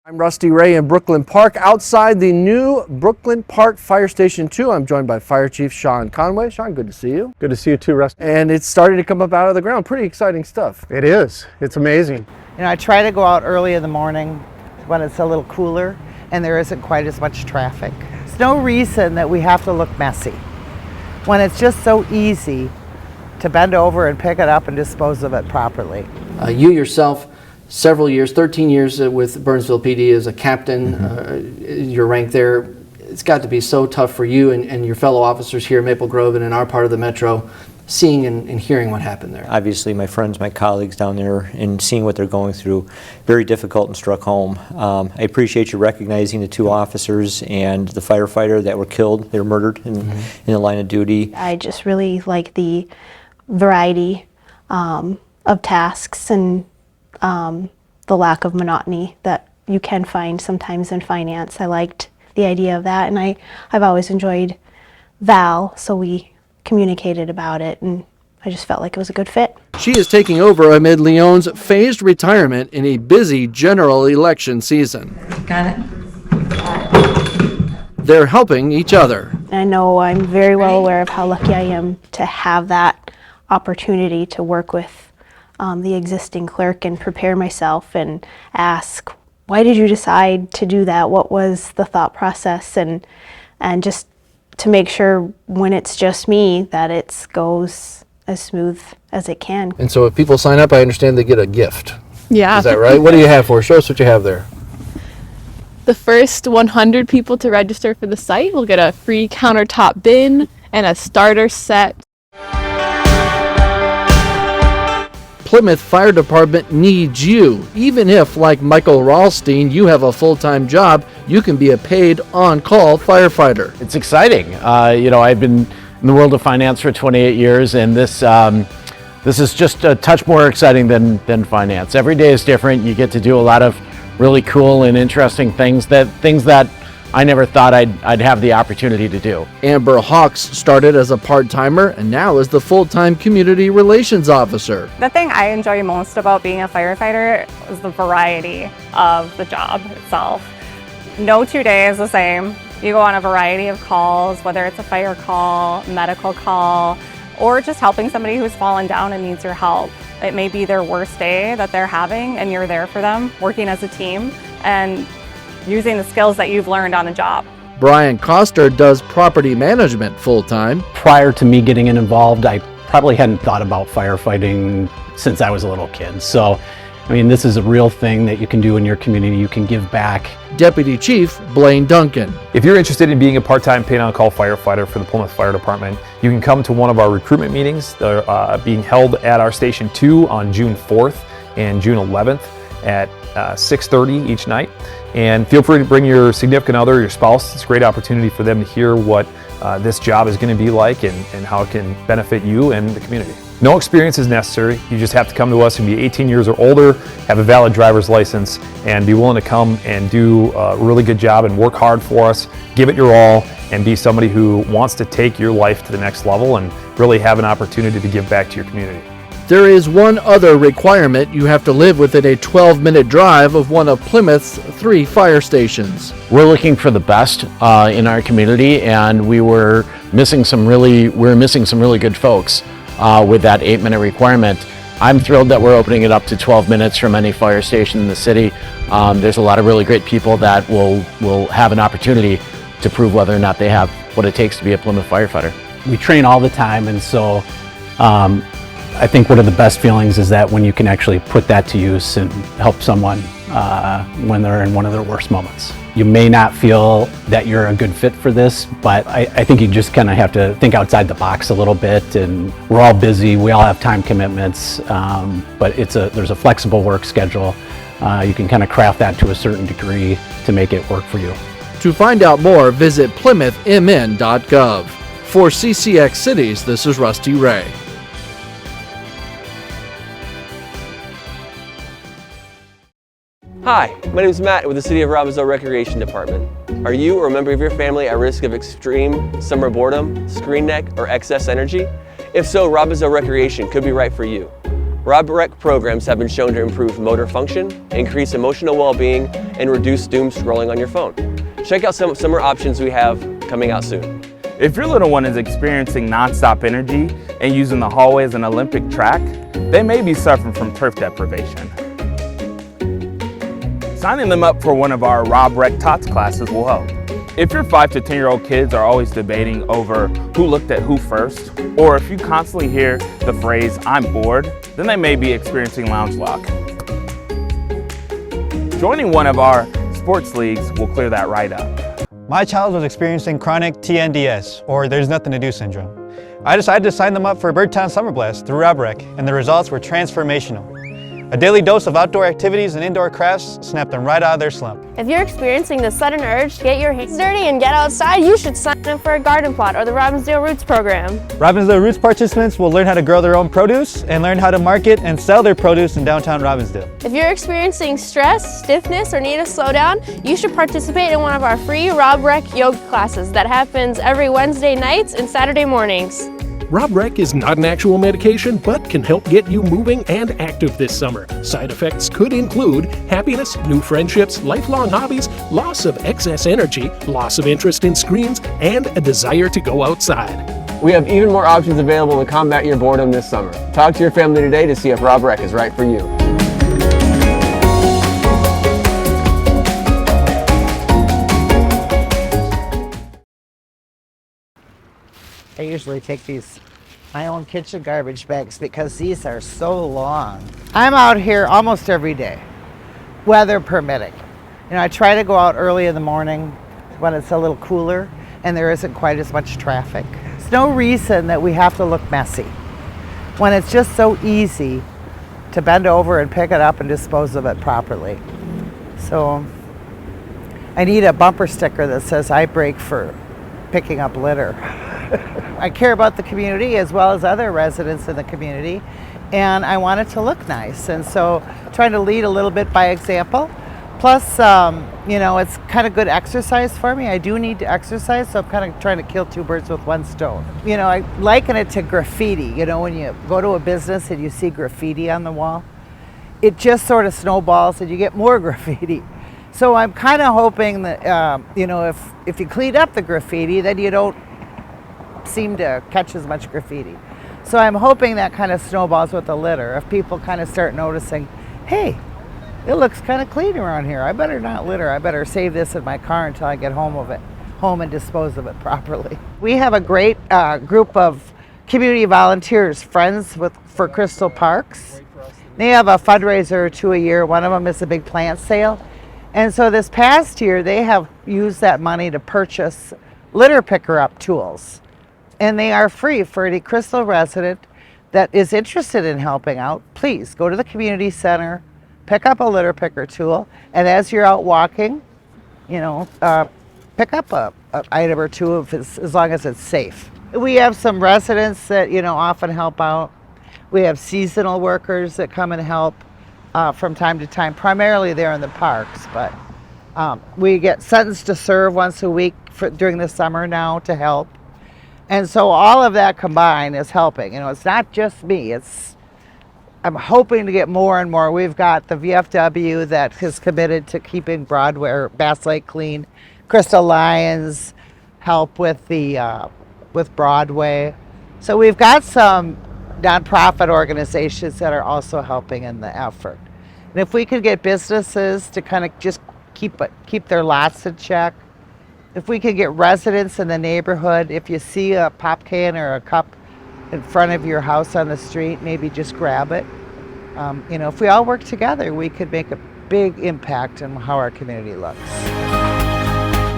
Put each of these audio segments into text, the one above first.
I'm Rusty Ray in Brooklyn Park, outside the new Brooklyn Park Fire Station 2. I'm joined by Fire Chief Sean Conway. Sean, good to see you. Good to see you too, Rusty. And it's starting to come up out of the ground. Pretty exciting stuff. It is. It's amazing. You know, I try to go out early in the morning when it's a little cooler and there isn't quite as much traffic. There's no reason that we have to look messy when it's just so easy to bend over and pick it up and dispose of it properly. You yourself, several years, 13 years with Burnsville PD as a captain, your rank there. It's got to be so tough for you and your fellow officers here at Maple Grove and in our part of the metro, seeing and hearing what happened there. Obviously, my friends, my colleagues down there, and seeing what they're going through, very difficult and struck home. I appreciate you recognizing the two officers and the firefighter that were killed. They were murdered in the line of duty. I just really like the variety of tasks and the lack of monotony that you can find sometimes in finance. I liked the idea of that, and I've always enjoyed Val, so we communicated about it, and I just felt like it was a good fit. She is taking over amid Leon's phased retirement in a busy general election season. Got it. They're helping each other. I know I'm very well aware of how lucky I am to have that opportunity to work with the existing clerk and prepare myself and ask, why did you decide to do that? What was the thought process? And just to make sure when it's just me that it goes as smooth as it can. And so if people sign up, I understand they get a gift. Yeah. Is that right? What do you have for us? Show us what you have there. The first 100 people to register for the site will get a free countertop bin and a starter set. Plymouth Fire Department needs you. Even if, like Michael Rahlstein, you have a full-time job, you can be a paid on-call firefighter. It's exciting. I've been in the world of finance for 28 years, and this is just a touch more exciting than finance. Every day is different. You get to do a lot of really cool and interesting things that I never thought I'd have the opportunity to do. Amber Hawks started as a part-timer and now is the full-time community relations officer. The thing I enjoy most about being a firefighter is the variety of the job itself. No 2 days the same. You go on a variety of calls, whether it's a fire call, medical call, or just helping somebody who's fallen down and needs your help. It may be their worst day that they're having and you're there for them, working as a team and using the skills that you've learned on the job. Brian Coster does property management full-time. Prior to me getting involved, I probably hadn't thought about firefighting since I was a little kid. So, I mean, this is a real thing that you can do in your community. You can give back. Deputy Chief Blaine Duncan. If you're interested in being a part-time paid-on-call firefighter for the Plymouth Fire Department, you can come to one of our recruitment meetings. They're being held at our Station 2 on June 4th and June 11th at 6:30 each night. And feel free to bring your significant other, your spouse. It's a great opportunity for them to hear what this job is going to be like and how it can benefit you and the community. No experience is necessary. You just have to come to us and be 18 years or older, have a valid driver's license, and be willing to come and do a really good job and work hard for us, give it your all, and be somebody who wants to take your life to the next level and really have an opportunity to give back to your community. There is one other requirement. You have to live within a 12-minute drive of one of Plymouth's 3 fire stations. We're looking for the best in our community, and we're missing some really good folks with that 8-minute requirement. I'm thrilled that we're opening it up to 12 minutes from any fire station in the city. There's a lot of really great people that will have an opportunity to prove whether or not they have what it takes to be a Plymouth firefighter. We train all the time, and so I think one of the best feelings is that when you can actually put that to use and help someone when they're in one of their worst moments. You may not feel that you're a good fit for this, but I think you just kind of have to think outside the box a little bit, and we're all busy, we all have time commitments, but there's a flexible work schedule. You can kind of craft that to a certain degree to make it work for you. To find out more, visit plymouthmn.gov. For CCX Cities, this is Rusty Ray. Hi, my name is Matt with the City of Robbinsdale Recreation Department. Are you or a member of your family at risk of extreme summer boredom, screen neck, or excess energy? If so, Robbinsdale Recreation could be right for you. Rob Rec programs have been shown to improve motor function, increase emotional well-being, and reduce doom scrolling on your phone. Check out some summer options we have coming out soon. If your little one is experiencing nonstop energy and using the hallway as an Olympic track, they may be suffering from turf deprivation. Signing them up for one of our Rob Rec Tots classes will help. If your 5 to 10-year-old kids are always debating over who looked at who first, or if you constantly hear the phrase, "I'm bored," then they may be experiencing lounge lock. Joining one of our sports leagues will clear that right up. My child was experiencing chronic TNDS, or there's nothing to do syndrome. I decided to sign them up for Birdtown Summer Blast through Rob Rec, and the results were transformational. A daily dose of outdoor activities and indoor crafts snapped them right out of their slump. If you're experiencing the sudden urge to get your hands dirty and get outside, you should sign up for a garden plot or the Robbinsdale Roots program. Robbinsdale Roots participants will learn how to grow their own produce and learn how to market and sell their produce in downtown Robbinsdale. If you're experiencing stress, stiffness, or need a slowdown, you should participate in one of our free Rob Rec yoga classes that happens every Wednesday nights and Saturday mornings. Rob Rec is not an actual medication, but can help get you moving and active this summer. Side effects could include happiness, new friendships, lifelong hobbies, loss of excess energy, loss of interest in screens, and a desire to go outside. We have even more options available to combat your boredom this summer. Talk to your family today to see if Rob Rec is right for you. I usually take my own kitchen garbage bags because these are so long. I'm out here almost every day, weather permitting. You know, I try to go out early in the morning when it's a little cooler and there isn't quite as much traffic. There's no reason that we have to look messy when it's just so easy to bend over and pick it up and dispose of it properly. So I need a bumper sticker that says I break for picking up litter. I care about the community as well as other residents in the community, and I want it to look nice. And so trying to lead a little bit by example. Plus, you know, it's kind of good exercise for me. I do need to exercise, so I'm kind of trying to kill two birds with one stone. You know, I liken it to graffiti. You know, when you go to a business and you see graffiti on the wall, it just sort of snowballs and you get more graffiti. So I'm kind of hoping that, you know, if you clean up the graffiti, then you don't seem to catch as much graffiti. So I'm hoping that kind of snowballs with the litter. If people kind of start noticing, hey, it looks kind of clean around here. I better not litter. I better save this in my car until I get home and dispose of it properly. We have a great group of community volunteers, Friends for Crystal Parks. They have a fundraiser or two a year. One of them is a big plant sale. And so this past year, they have used that money to purchase litter picker-up tools. And they are free for any Crystal resident that is interested in helping out. Please go to the community center, pick up a litter picker tool, and as you're out walking, you know, pick up an item or two as long as it's safe. We have some residents that, you know, often help out. We have seasonal workers that come and help from time to time, primarily there in the parks, but we get sentenced to serve once a week during the summer now to help. And so all of that combined is helping. You know, it's not just me. I'm hoping to get more and more. We've got the VFW that is committed to keeping Broadway or Bass Lake clean. Crystal Lions help with with Broadway. So we've got some nonprofit organizations that are also helping in the effort. And if we could get businesses to kind of just keep their lots in check, if we could get residents in the neighborhood, if you see a pop can or a cup in front of your house on the street, maybe just grab it. You know, if we all work together, we could make a big impact on how our community looks.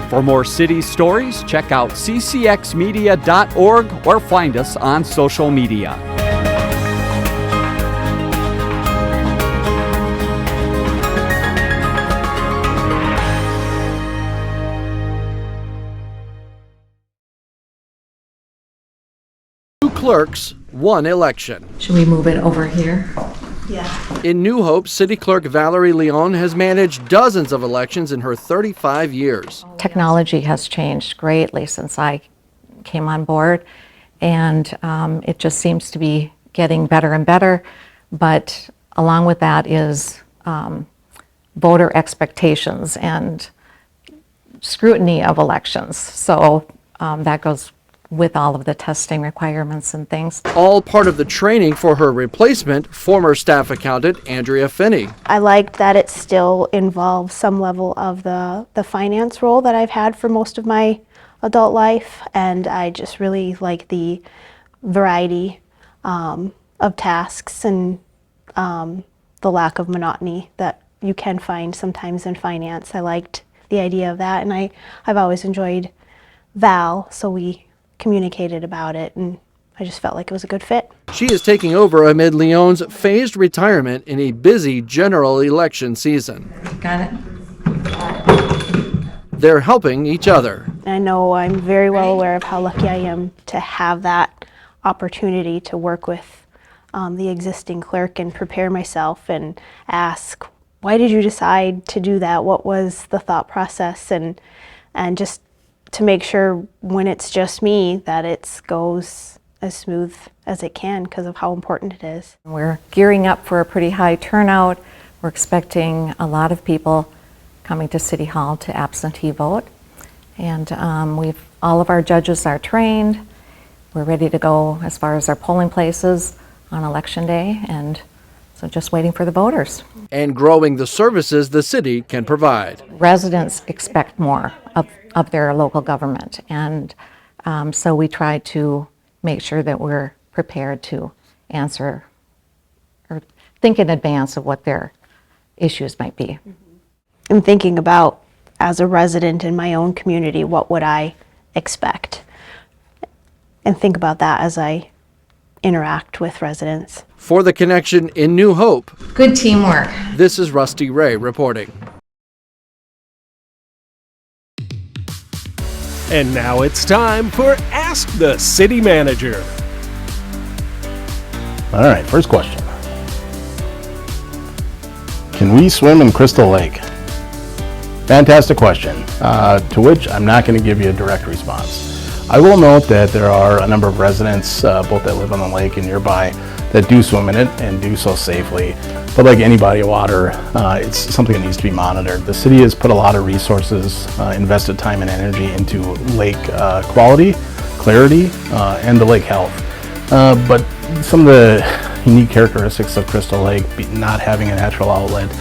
For more city stories, check out ccxmedia.org or find us on social media. Clerks, one election. Should we move it over here? Yeah. In New Hope, City Clerk Valerie Leon has managed dozens of elections in her 35 years. Technology has changed greatly since I came on board, and it just seems to be getting better and better. but along with that is voter expectations and scrutiny of elections. So that goes with all of the testing requirements and things. All part of the training for her replacement, former staff accountant Andrea Finney. I liked that it still involves some level of the finance role that I've had for most of my adult life, and I just really like the variety of tasks and the lack of monotony that you can find sometimes in finance. I liked the idea of that, and I've always enjoyed Val, so we communicated about it, and I just felt like it was a good fit. She is taking over amid Leon's phased retirement in a busy general election season. Got it. They're helping each other. I know I'm very well aware of how lucky I am to have that opportunity to work with the existing clerk and prepare myself and ask, why did you decide to do that? What was the thought process? And just to make sure when it's just me that it goes as smooth as it can because of how important it is. We're gearing up for a pretty high turnout. We're expecting a lot of people coming to City Hall to absentee vote. And all of our judges are trained. We're ready to go as far as our polling places on Election Day, and so just waiting for the voters. And growing the services the city can provide. Residents expect more of their local government, and so we try to make sure that we're prepared to answer or think in advance of what their issues might be. I'm thinking about, as a resident in my own community, what would I expect? And think about that as I interact with residents. For The Connection in New Hope, good teamwork. This is Rusty Ray reporting. And now it's time for Ask the City Manager. All right, first question. Can we swim in Crystal Lake? Fantastic question, to which I'm not going to give you a direct response. I will note that there are a number of residents, both that live on the lake and nearby, that do swim in it and do so safely. But like any body of water, it's something that needs to be monitored. The city has put a lot of resources, invested time and energy into lake quality, clarity, and the lake health. But some of the unique characteristics of Crystal Lake, not having a natural outlet,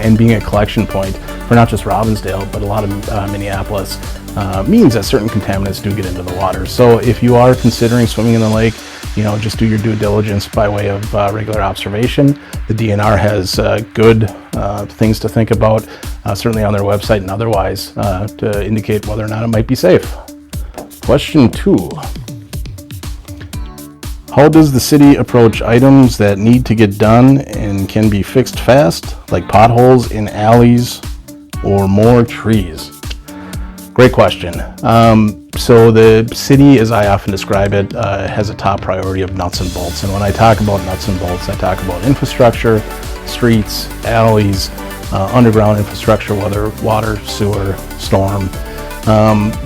and being a collection point for not just Robbinsdale, but a lot of Minneapolis, means that certain contaminants do get into the water. So if you are considering swimming in the lake, just do your due diligence by way of regular observation. The DNR has good things to think about, certainly on their website and otherwise, to indicate whether or not it might be safe. Question 2. How does the city approach items that need to get done and can be fixed fast, like potholes in alleys or more trees? Great question. So the city, as I often describe it, has a top priority of nuts and bolts. And when I talk about nuts and bolts, I talk about infrastructure, streets, alleys, underground infrastructure, whether water, sewer, storm.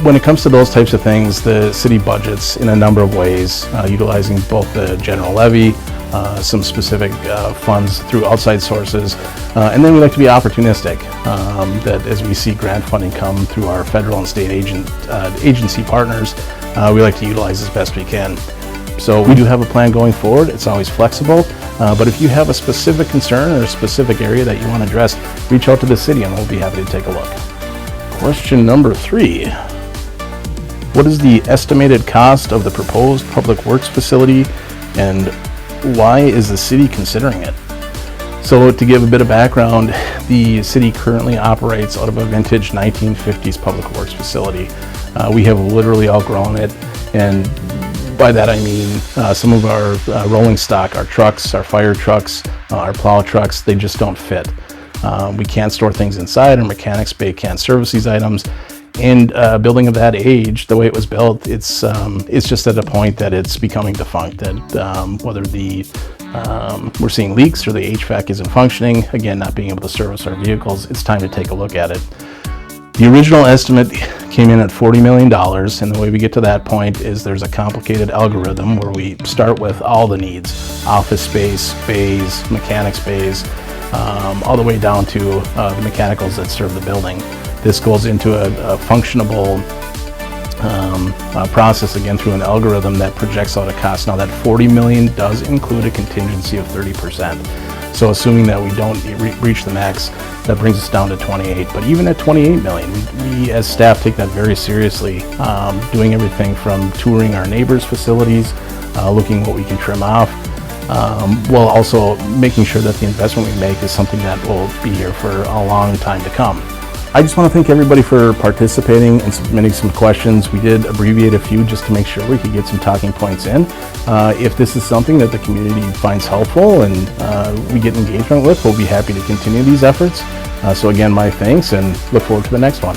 When it comes to those types of things, the city budgets in a number of ways, utilizing both the general levy, some specific funds through outside sources, and then we like to be opportunistic, that as we see grant funding come through our federal and state agency partners, we like to utilize as best we can. So we do have a plan going forward. It's always flexible, but if you have a specific concern or a specific area that you want addressed, reach out to the city and we'll be happy to take a look. Question number 3. What is the estimated cost of the proposed public works facility, and why is the city considering it? So to give a bit of background, the city currently operates out of a vintage 1950s public works facility. We have literally outgrown it, and by that I mean some of our rolling stock, our trucks, our fire trucks, our plow trucks, they just don't fit. We can't store things inside, our mechanics bay can't service these items, and a building of that age, the way it was built, it's just at a point that it's becoming defunct, that whether we're seeing leaks or the HVAC isn't functioning, again, not being able to service our vehicles, it's time to take a look at it. The original estimate came in at $40 million, and the way we get to that point is there's a complicated algorithm where we start with all the needs: office space, bays, mechanics bays, all the way down to the mechanicals that serve the building. This goes into a functionable process, again, through an algorithm that projects out a cost. Now that $40 million does include a contingency of 30%. So assuming that we don't reach the max, that brings us down to 28. But even at 28 million, we as staff take that very seriously, doing everything from touring our neighbors' facilities, looking what we can trim off, while also making sure that the investment we make is something that will be here for a long time to come. I just want to thank everybody for participating and submitting some questions. We did abbreviate a few just to make sure we could get some talking points in. If this is something that the community finds helpful and we get engagement with, we'll be happy to continue these efforts. So again, my thanks, and look forward to the next one.